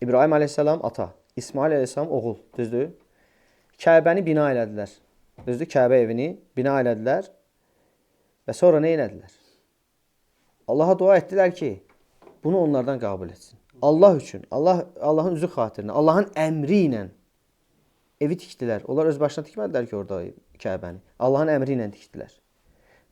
İbrahim aleyhissalam ata, İsmail aleyhissalam oğul, düzdür? Kəbəni bina elədilər. Düzdür? Kəbə evini bina elədilər və sonra nə elədilər? Allaha dua etdilər ki, bunu onlardan qəbul etsin. Allah üçün, Allahın üzü xatirinə, Allahın əmri ilə evi tikdilər. Onlar öz başına tikmədilər ki, orada Kəbəni. Allahın əmri ilə tikdilər.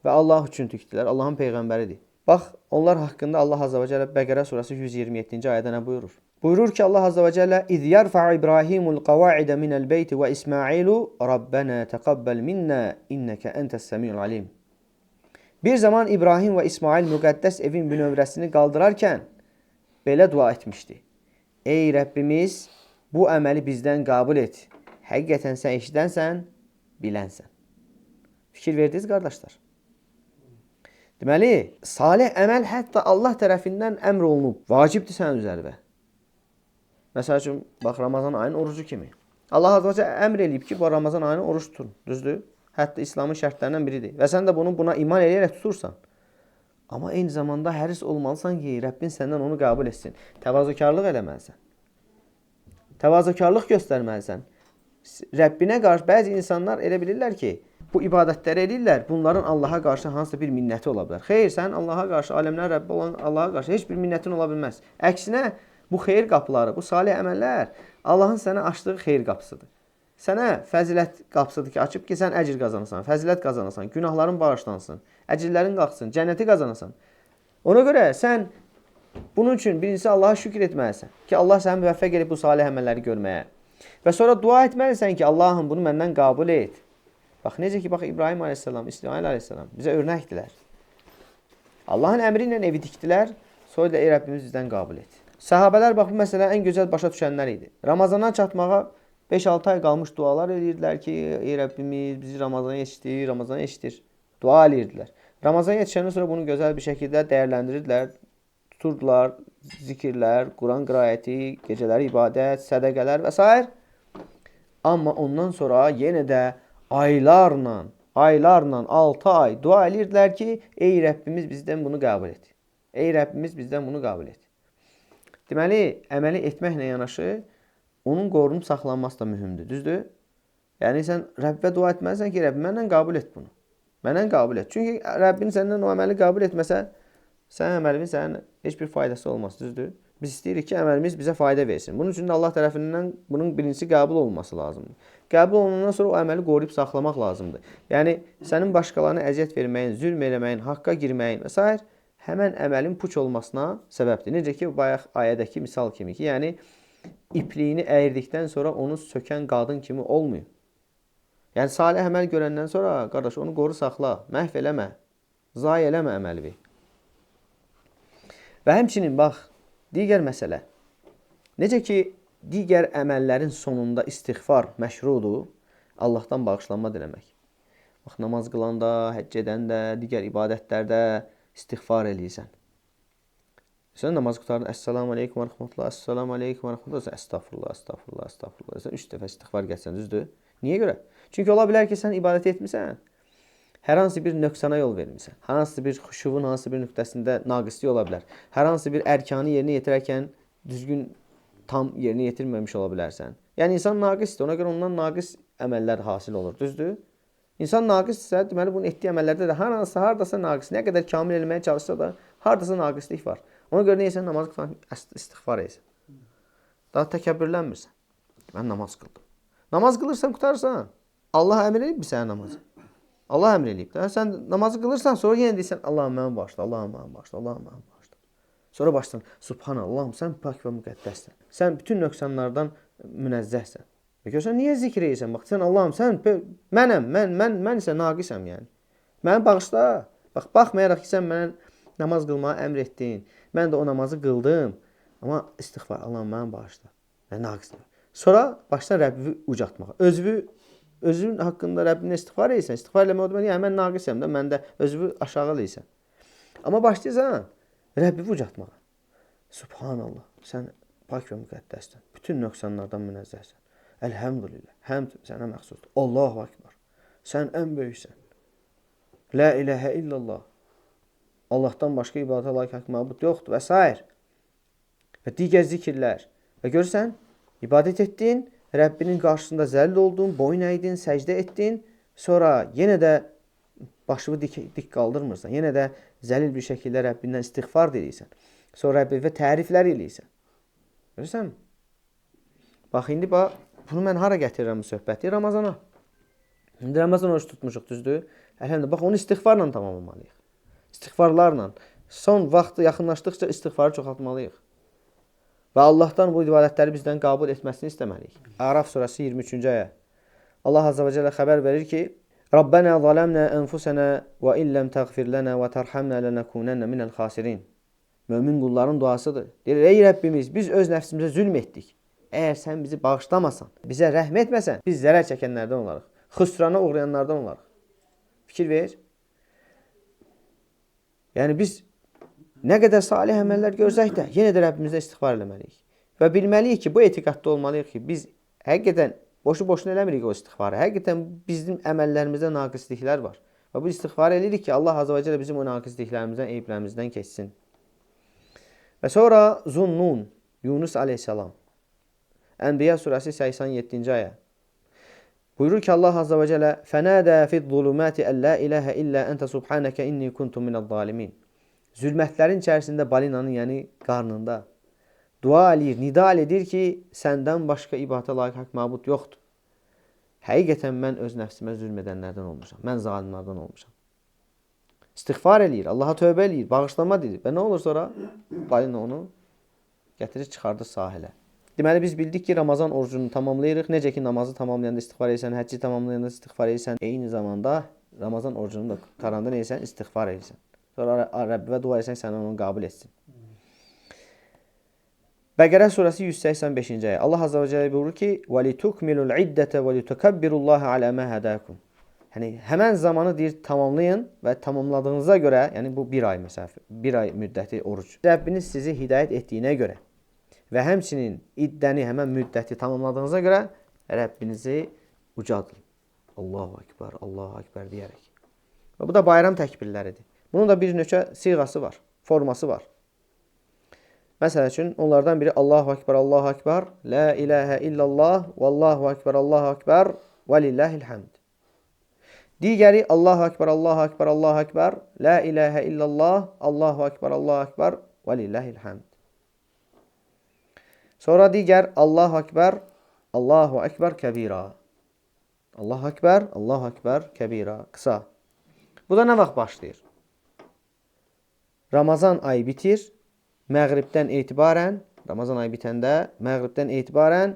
Və Allah üçün tikdilər. Allahın peyğəmbəridir. Bax, onlar haqqında Allah Azza və Cəllə Bəqərə surəsi 127-ci ayədə nə buyurur? Buyurur ki, Allah Azza və Cəllə İz yərfa'u İbrahimul qavaidə minəl beyti və İsmailu Rabbənə təqabbəl minnə innəkə entəs-səmiul alim. Bir zaman İbrahim və İsmail müqəddəs evin bünövrəsini qaldırarkən belə dua etmişdi. Ey Rəbbimiz, bu əməli bizdən qəbul et. Həqiqətən sən eşidənsən, bilənsən. Fikir verdiniz, qardaşlar. Deməli, salih əməl hətta Allah tərəfindən əmr olunub. Vacibdir sənin üzərində. Məsəl üçün, bax, Ramazan ayının orucu kimi. Allah Azza və Cəllə əmr eləyib ki, bu Ramazan ayının oruç tutun. Düzdür? Hətta İslamın şərtlərindən biridir. Və sən də buna iman eləyərək tutursan. Amma eyni zamanda həris olmalısan ki, Rəbbin səndən onu qəbul etsin. Təvazökarlıq eləməlisən. Təvazökarlıq göstərməlisən. Rəbbinə qarşı bəzi insanlar elə bilirlər ki, bu ibadətləri edirlər, bunların Allaha qarşı hansısa bir minnəti ola bilər. Xeyr, sənin Allaha qarşı, aləmlər Rəbbi olan Allaha qarşı heç bir minnətin ola bilməz. Əksinə, bu xeyir qapıları, bu salih əməllər Allahın sənə açdığı xeyir qapısıdır. Sənə fəzilət qapısıdır ki, açıb ki, sən əcr qazanasan, fəzilət qazanasan, günahların bağışlansın, əcrlərin qalxsın, cənnəti qazanasan. Ona görə sən bunun üçün birincisi Allaha şükür etməlisən ki, Allah səni müvəffəq edib bu salih əməlləri görməyə. Və sonra dua etməlisən ki, Allahım bunu məndən qəbul et. Bax, necə ki, bax, İbrahim aleyhissalam, İsmail aleyhissalam bizə örnəkdilər. Allahın əmri ilə evi tikdilər, sonra da ey Rəbbimiz bizdən qəbul et. Səhabələr bax, bu məsələ ən gözəl başa düşənlər idi. Ramazana çatmağa 5-6 ay qalmış dualar edirdilər ki, ey Rəbbimiz bizi Ramazana yetişdir, Ramazana yetişdir. Dua edirdilər. Ramazana yetişəndən sonra bunu gözəl bir şəkildə dəyərləndirirdilər, tuturdular, zikirlər, Quran qirayəti, gecələri ibadət, sədəqələr və s. Amma ondan sonra yenə də aylarla 6 ay dua edirdilər ki, ey Rəbbimiz bizdən bunu qəbul et. Ey Rəbbimiz bizdən bunu qəbul et. Deməli, əməli etməklə yanaşı, onun qorunub saxlanması da mühümdür, düzdür? Yəni, sən Rəbbə dua etməlisən ki, Rəbbim məndən qəbul et bunu. Məndən qəbul et. Çünki Rəbbin səndən o əməli qəbul etməsə, sənin əməlinin sənin heç bir faydası olmaz, düzdür? Biz istəyirik ki, əməlimiz bizə fayda versin. Bunun üçün də Allah tərəfindən bunun birincisi qəbul olunması lazımdır. Qəbul olunandan sonra o əməli qoruyub saxlamaq lazımdır. Yəni, sənin başqalarına əziyyət verməyin, zülm eləməyin, haqqa girməyin və s. həmən əməlin puç olmasına səbəbdir. Necə ki, bayaq ayədəki misal kimi ki, yəni, ipliyini əyirdikdən sonra onu sökən qadın kimi olmuyor. Yəni, salih əməl görəndən sonra, qardaş, onu qoru saxla, məhv eləmə, zayi eləmə əməli. Və həmçinin, bax, digər məsələ. Necə ki, digər əməllərin sonunda istiğfar məşrudur, Allahdan bağışlanma diləmək. Bax, namaz qılanda, həcc edəndə, digər ibadətlərdə istiğfar eləyirsən. Sən namaz qutardın, Əssalamu aleykum və rəhmətullah, Əssalamu aleykum və rəhmətullah, Əstəğfurullah, Əstəğfurullah, Əstəğfurullah. Sən 3 dəfə istiğfar gəlsən, düzdür? Niyə görə? Çünki ola bilər ki, sən ibadət etmirsən, hər hansı bir nöqsana yol vermirsən. Hər hansı bir xuşuvun hansı bir nöqtəsində naqislik ola bilər. Hər hansı bir ərkanı yerinə yetirərkən düzgün tam yerinə yetirməmiş ola bilərsən. Yəni, insan naqisdir, ona görə ondan naqis əməllər hasil olur, düzdür? İnsan naqisdirsə, deməli, bunun etdiyi əməllərdə də hardasa naqis, nə qədər kamil eləməyə çalışsa da, hardasa naqislik var. Ona görə neyəsən, namaz qılan istiğfar eysən. Daha təkəbbürlənmirsən. Mən namaz qıldım. Namaz qılırsan, qutarsan. Allah əmr edib sənə namazı. Allah əmr edib. Sən namazı qılırsan, sonra yenə deyirsən, Allahım mənə bağışla, Allahım mənə bağışla, Allahım mənə bağışla. Sonra başlayırsan, Subhanallahım, sən pak və müqəddəssən. Sən bütün nöqsanlardan münəzzəhsən. Görsən, niyə zikr edirsən? Bax, sən Allahım, sən mənəm, mən isə naqisəm, yəni. Mənə bağışla. Bax, baxmayaraq ki, sən mənə namaz qılmağı əmr etdin. Mən də o namazı qıldım. Amma istiğfar, Allahım, mənə bağışla. Mən naqisəm. Sonra başla Rəbbi ucatmağa. Özün haqqında Rəbbinə istiğfar edirsən. İstiğfar eləmək o demək, yəni mən naqisəm də, mən də özümü aşağı eləyirsən. Amma başlayırsan Rəbbi ucatmağa. Subhanallah, sən pak və müqəddəssən. Bütün nöqsanlardan münəzzəhsən. Əlhəmdülillah, həmd sənə məxsusdur. Allahu Akbar, sən ən böyüksən. La iləhə illallah. Allahdan başqa ibadətə layiq haqq məbud yoxdur və s. Və digər zikirlər. Və görürsən, ibadət etdin, Rəbbinin qarşısında zəlil oldun, boyun əydin, səcdə etdin, sonra yenə də başını dik qaldırmırsan, yenə də zəlil bir şəkildə Rəbbindən istiğfar edirsən. Sonra Rəbbinə təriflər eləyirsən. Görürsən? Bax, indi bunu mən hara gətirirəm bu söhbəti? Ramazana. İndi Ramazan oruç tutmuşuq, düzdür? Əlhəmdülillah, bax, onu istiğfarla tamamlamalıyıq. İstiğfarlarla. Son vaxtı yaxınlaşdıqca istiğfarı çoxaltmalıyıq. Və Allahdan bu ibadətləri bizdən qəbul etməsini istəməliyik. Əraf surəsi 23-cü ayə. Allah Azza və Cəllə xəbər verir ki, Rabbənə zaləmnə ənfusənə və illəm təğfir lənə və tərhəmnə lənəkunənə minəl xasirin. Mömin qulların duasıdır. Deyir, ey Rəbbimiz, biz öz nəfsimizə zülm etdik. Əgər sən bizi bağışlamasan, bizə rəhm etməsən, biz zərər çəkənlərdən olarıq. Xüsrana uğrayanlardan olarıq. Fikir ver. Yəni biz nə qədər salih əməllər görsək də, yenə də Rəbbimizə istiğfar eləməliyik. Və bilməliyik ki, bu etiqadda olmalıyıq ki, biz həqiqətən boşu-boşuna eləmirik o istiğfarı. Həqiqətən bizim əməllərimizdə naqisliklər var. Və bu istiğfarı eləyirik ki, Allah Azza və Cəllə bizim o naqisliklərimizdən, eyiblərimizdən keçsin. Və sonra Zunnun, Yunus aleyhissalam. Ənbiya surəsi 87-ci ayə. Buyurur ki, Allah Azza və Cəllə Fənədə fiz-zulumati ən la ilahə illə əntə subhanəkə inni kuntum minəz-zalimin. Zülmətlərin içərisində balinanın, yəni qarnında dua eləyir, nida edir ki, səndən başqa ibadətə layiq haqq məbud yoxdur. Həqiqətən mən öz nəfsimə zülm edənlərdən olmuşam. Mən zalimlərdən olmuşam. İstiğfar eləyir, Allaha tövbə eləyir, bağışlama edir. Və nə olur sonra? Balina onu gətirir, çıxardır sahilə. Deməli, biz bildik ki, Ramazan orucunu tamamlayırıq. Necə ki, namazı tamamlayanda istiğfar edirsən, həcci tamamlayanda istiğfar edirsən. Eyni zamanda Ramazan orucunu da qutaranda neysən? İstiğfar edirsən. Sonra Rəbbə dua etsən, səni onu qəbul etsin. Bəqərə surəsi 185-ci ayə. Allah Azza və Cəllə buyurur ki: "Və litukmilul iddətə və litukabbirullaha alə mə hədəkum." Yəni həmən zamanı deyir tamamlayın və tamamladığınıza görə, yəni bu bir ay məsafə, bir ay müddəti oruc. Rəbbiniz sizi hidayət etdiyinə görə və həmçinin iddəni, həmən müddəti tamamladığınıza görə Rəbbinizi ucadın. Allahu Ekber, Allahu Ekber deyərək. Və bu da bayram təkbirləridir. Bunun da bir neçə siğası var, forması var. Məsəl üçün, onlardan biri Allahu Ekber, Allahu Ekber, La ilahə illallah, Vallahu Ekber, Allahu Ekber, və lillahil hamd. Digəri Allahu Ekber, Allahu Ekber, Allahu Ekber, La ilahə illallah, Allahu Ekber, Allahu Ekber, və lillahil hamd. Sonra digər Allahu Ekber, Allahu Ekber kəbira. Allahu Ekber, Allahu Ekber kəbira. Qısa. Bu da nə vaxt başlayır? Ramazan ayı bitir. Məğribdən etibarən, Ramazan ayı bitəndə, məğribdən etibarən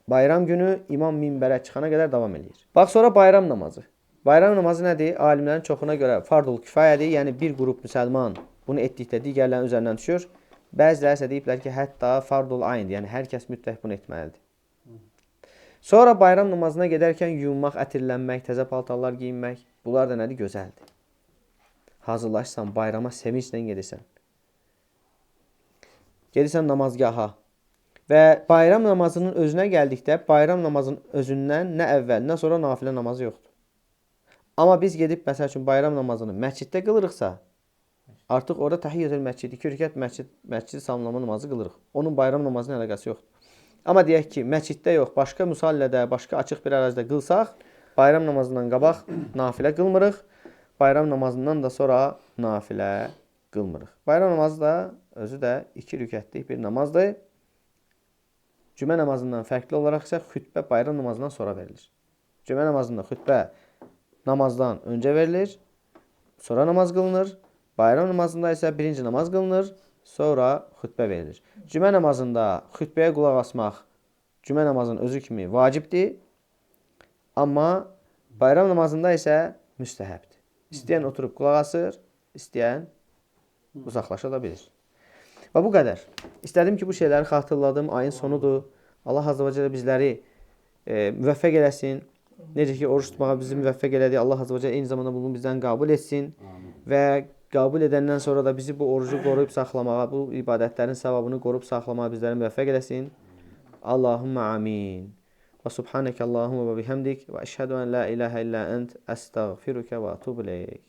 bayram günü imam minbərə çıxana qədər davam edir. Bax, sonra bayram namazı. Bayram namazı nədir? Alimlərin çoxuna görə fardul kifayədir. Yəni bir qrup müsəlman bunu etdikdə digərlərin üzərindən düşür. Bəziləri isə deyiblər ki, hətta fardul ayndir. Yəni hər kəs mütləq bunu etməlidir. Sonra bayram namazına gedərkən yuyunmaq, ətirlənmək, təzə paltarlar geyinmək, bunlar da nədir? Gözəldir. Hazırlaşsan, bayrama sevinclə gedirsən. Gelirsən namazgaha və bayram namazının özünə gəldikdə bayram namazının özündən nə əvvəl, nə sonra nafilə namazı yoxdur. Amma biz gedib, məsəl üçün, bayram namazını məsciddə qılırıqsa, artıq orada təhiyyətül məscid, 2 rükət məscid salamlama namazı qılırıq. Onun bayram namazının əlaqəsi yoxdur. Amma deyək ki, məsciddə yox, başqa müsallədə, başqa açıq bir ərazidə qılsaq, bayram namazından qabaq nafilə qılmırıq, bayram namazından da sonra nafilə qılmırıq. Bayram namazı da özü də 2 rükətlik bir namazdır. Cümə namazından fərqli olaraq isə xütbə bayram namazından sonra verilir. Cümə namazında xütbə namazdan öncə verilir, sonra namaz qılınır. Bayram namazında isə birinci namaz qılınır, sonra xütbə verilir. Cümə namazında xütbəyə qulaq asmaq cümə namazının özü kimi vacibdir. Amma bayram namazında isə müstəhəbdir. İstəyən oturub qulaq asır, istəyən uzaqlaşa da bilir. Və bu qədər. İstədim ki, bu şeyləri xatırladım. Ayın sonudur. Allah Azza və Cəllə bizləri müvəffəq eləsin. Necə ki, oruç tutmağa bizi müvəffəq elədi. Allah Azza və Cəllə eyni zamanda bunu bizdən qəbul etsin. Və qəbul edəndən sonra da bizi bu orucu qoruyub saxlamağa, bu ibadətlərin savabını qoruyub saxlamağa bizləri müvəffəq eləsin. Allahumma amin. Və subhanəkə Allahumma və bihəmdik və əşhədu ən la ilahə illə ənt əstəğfiruka və atubu ileyk.